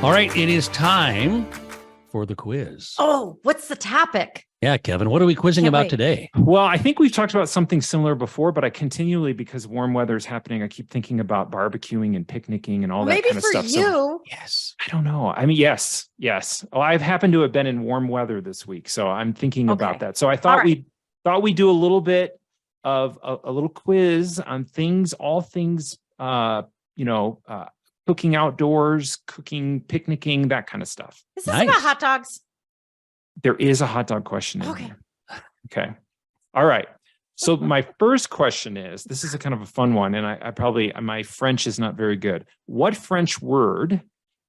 All right, it is time for the quiz. Oh, what's the topic? Yeah, Kevin, what are we quizzing about today? Well, I think we've talked about something similar before, but I continually, because warm weather is happening, I keep thinking about barbecuing and picnicking and all that kind of stuff. Maybe for you. Yes. I don't know. I mean, yes. Oh, I've happened to have been in warm weather this week, so I'm thinking about that. So I thought we'd do a little bit of a little quiz on all things, cooking outdoors, cooking, picnicking, that kind of stuff. Is this about hot dogs? There is a hot dog question in Okay. there. Okay. All right. So my first question is, this is a kind of a fun one, and my French is not very good. What French word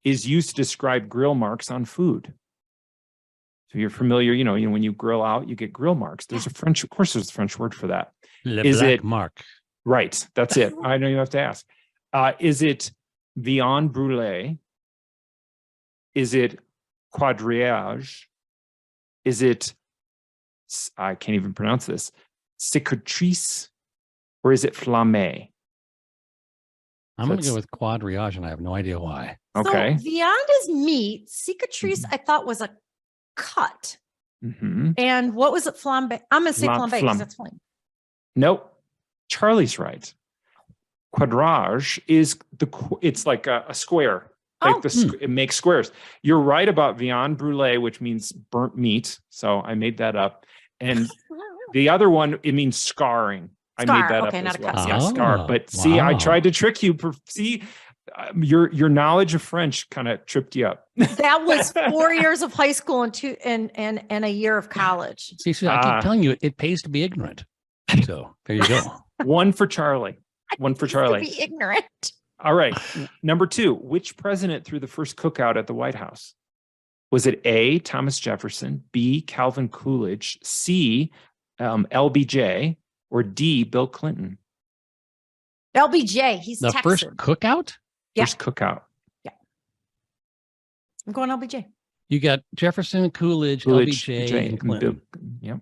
is used to describe grill marks on food? So you're familiar, when you grill out, you get grill marks. There's a French word for that. Is it mark? Right. That's it. I know you have to ask. Is it viande brûlée? Is it quadrillage? Is it, I can't even pronounce this, cicatrice, or is it flammé? I'm going to go with quadrillage, and I have no idea why. Okay. So viande is meat. Cicatrice, I thought, was a cut. Mm-hmm. And what was it? Flambe? I'm going to say flambe because that's fine. Nope. Charlie's right. Quadrage is it's like a square. It makes squares. You're right about viande brûlée, which means burnt meat. So I made that up. And the other one, it means scarring. I made that up as well. Yeah, scar. But see, I tried to trick you. Your knowledge of French kind of tripped you up. That was 4 years of high school and a year of college. See, I keep telling you, it pays to be ignorant. So there you go. One for Charlie. To be ignorant. All right. Number 2, which president threw the first cookout at the White House? Was it A, Thomas Jefferson, B, Calvin Coolidge, C, LBJ, or D, Bill Clinton? LBJ. He's the Texan. First cookout? Yeah. First cookout. Yeah. I'm going LBJ. You got Jefferson, Coolidge, LBJ, and Clinton. Yep.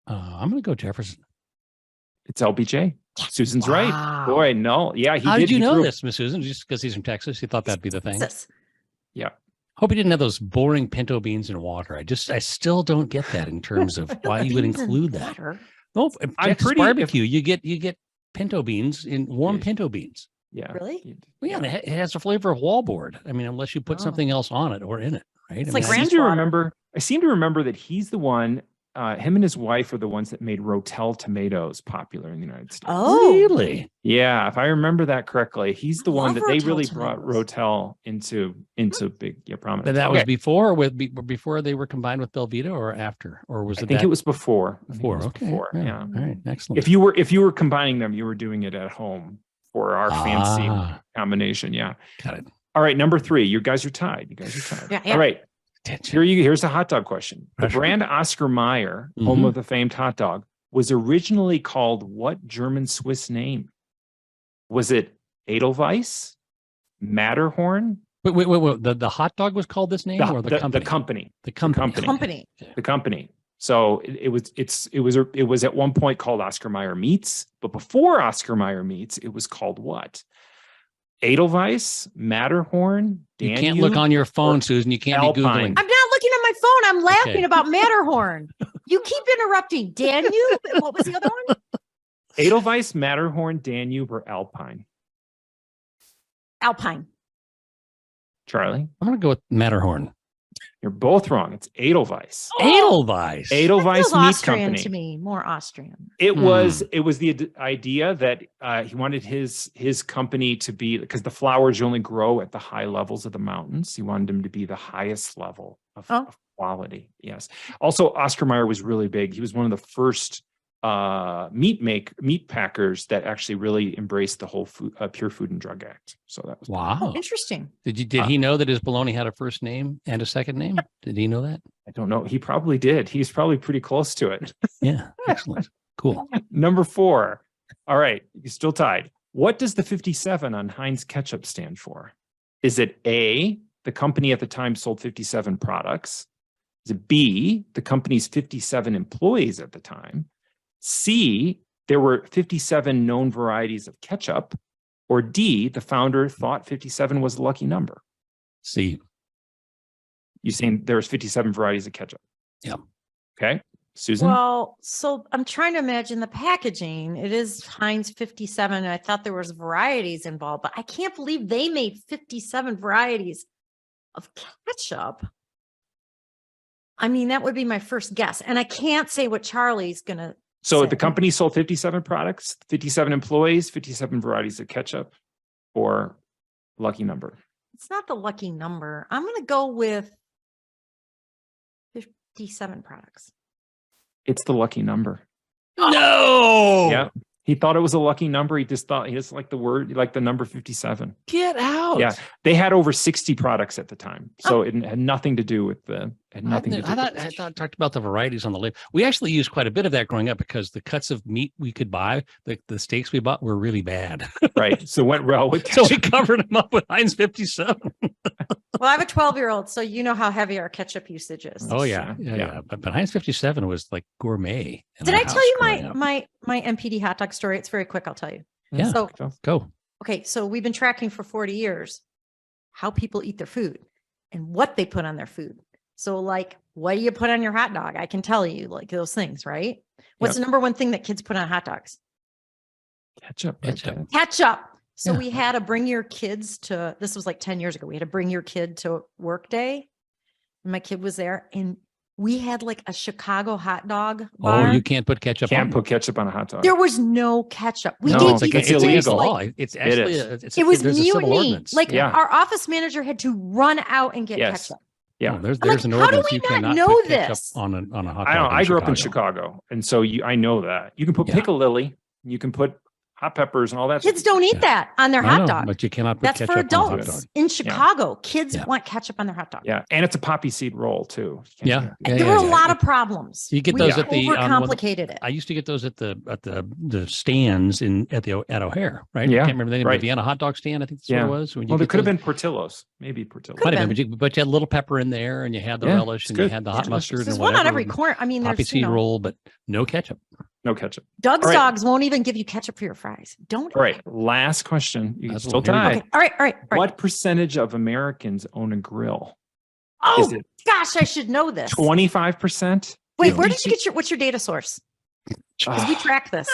I'm going to go Jefferson. It's LBJ. Susan's right. Boy, no. Yeah, How did you know this, Miss Susan? Just because he's from Texas, you thought that'd be the thing? Yeah. Hope he didn't have those boring pinto beans in water. I still don't get that in terms of why you would include that. No, Texas barbecue, you get pinto beans in warm pinto beans. Yeah. Really? Well, yeah, it has the flavor of wallboard. I mean, unless you put something else on it or in it, right? It's I seem to remember that he's the one. Him and his wife are the ones that made Rotel tomatoes popular in the United States. Oh, really? Yeah, if I remember that correctly, he's the one that they really brought tomatoes. Rotel into big prominence. But that was before they were combined with Belvita, or after, or was it? I think it was before. Okay. Before. Yeah. All right. Excellent. If you were combining them, you were doing it at home for our fancy combination. Yeah. Got it. All right. Number 3. You guys are tied. Yeah. All right. Here's a hot dog question. The brand Oscar Mayer, home of the famed hot dog, was originally called what German Swiss name? Was it Edelweiss, Matterhorn? Wait. The hot dog was called this name, or the company? The company. The company. So it was at one point called Oscar Mayer Meats, but before Oscar Mayer Meats, it was called what? Edelweiss, Matterhorn, Danube. You can't look on your phone, Susan. You can't be Googling. I'm not looking at my phone. I'm laughing about Matterhorn. You keep interrupting. Danube? What was the other one? Edelweiss, Matterhorn, Danube, or Alpine? Alpine. Charlie? I'm going to go with Matterhorn. You're both wrong. It's Edelweiss. Edelweiss. Edelweiss Meat Austrian Company. To me, more Austrian. It was the idea that he wanted his company to be, because the flowers only grow at the high levels of the mountains. He wanted them to be the highest level of quality. Yes. Also, Oscar Mayer was really big. He was one of the first meat packers that actually really embraced the whole Pure Food and Drug Act. So that was interesting. Did he know that his bologna had a first name and a second name? Did he know that? I don't know. He probably did. He's probably pretty close to it. Yeah. Excellent. Cool. Number 4. All right. You're still tied. What does the 57 on Heinz ketchup stand for? Is it A, the company at the time sold 57 products? Is it B, the company's 57 employees at the time? C, there were 57 known varieties of ketchup, or D, the founder thought 57 was a lucky number? C. You saying there's 57 varieties of ketchup? Yeah. Okay. Susan? Well, so I'm trying to imagine the packaging. It is Heinz 57. I thought there was varieties involved, but I can't believe they made 57 varieties of ketchup. I mean, that would be my first guess. And I can't say what Charlie's going to So say. the company sold 57 products, 57 employees, 57 varieties of ketchup, or lucky number? It's not the lucky number. I'm going to go with 57 products. It's the lucky number. No. Yeah. He thought it was a lucky number. He just liked the word, like the number 57. Get out. Yeah. They had over 60 products at the time. So it had nothing to do with the, I thought talked about the varieties on the label. We actually used quite a bit of that growing up because the cuts of meat we could buy, the steaks we bought were really bad. Right. So went well with so we covered them up with Heinz 57. Well, I have a 12-year-old, so you know how heavy our ketchup usage is. Oh yeah. But Heinz 57 was like gourmet. Did I tell you my MPD hot dog story? It's very quick. I'll tell you. Yeah. So go. Okay. So we've been tracking for 40 years how people eat their food and what they put on their food. So like, what do you put on your hot dog? I can tell you like those things, right? What's the number one thing that kids put on hot dogs? Ketchup. Ketchup. So we had to bring your kids to, this was like 10 years ago. We had to bring your kid to work day. And my kid was there and we had like a Chicago hot dog bar. Oh, you can't put ketchup put ketchup on a hot dog. There was no ketchup. We it's illegal. Like, it's actually, it was mutiny. Like our office manager had to run out and get ketchup. Yeah, there's an ordinance you cannot put ketchup on a hot dog. I grew up in Chicago, and so I know that you can put piccalilli, you can put hot peppers and all that. Kids don't eat that on their hot dog. But you cannot put That's ketchup for on a hot adults. dog. In Chicago, kids want ketchup on their hot dog. Yeah, and it's a poppy seed roll too. There were a lot of problems. You get those at the overcomplicated it. I used to get those at the stands at O'Hare, right? Yeah, I can't remember the name of the Vienna hot dog stand. I think that's what it was. Well, there could have been Portillo's, maybe Portillo's. But you had a little pepper in there, and you had the relish, and you had the hot mustard, and there's whatever. one on every corner. I mean, poppy seed roll, but no ketchup. No ketchup. Doug's dogs won't even give you ketchup for your fries. Don't. All right. Last question. You can still tie. Okay. All right. What percentage of Americans own a grill? Oh, gosh, I should know this. 25%? Wait, where did you get what's your data source? Because we track this.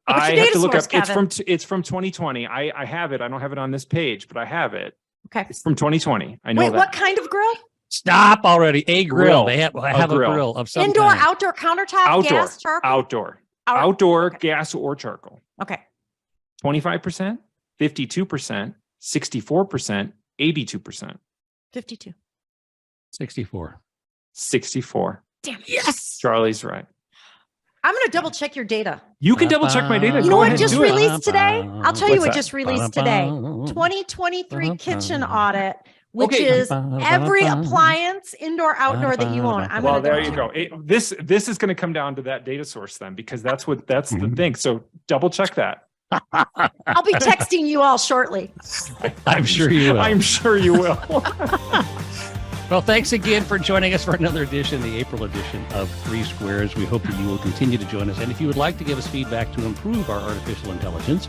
I have to look up. It's from 2020. I have it. I don't have it on this page, but I have it. Okay. It's from 2020. I know that. Wait, what kind of grill? Stop already. A grill. They have a grill of some indoor, kind. outdoor, countertop, gas, charcoal? Outdoor, gas or charcoal. Okay. 25%, 52%, 64%, 82%. 52. 64. 64. Damn it. Yes. Charlie's right. I'm going to double check your data. You can double check my data. You know what just released today? I'll tell you what just released today. 2023 kitchen audit, which is every appliance, indoor, outdoor that you own. Well, there you go. This is going to come down to that data source then, because that's the thing. So double check that. I'll be texting you all shortly. I'm sure you will. I'm sure you will. Well, thanks again for joining us for another edition, the April edition of 3Squares. We hope that you will continue to join us. And if you would like to give us feedback to improve our artificial intelligence,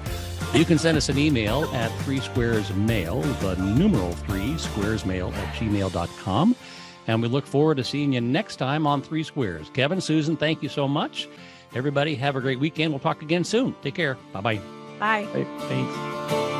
you can send us an email at 3squaresmail, the numeral 3squaresmail@gmail.com. And we look forward to seeing you next time on 3Squares. Kevin, Susan, thank you so much. Everybody have a great weekend. We'll talk again soon. Take care. Bye-bye. Bye. Thanks.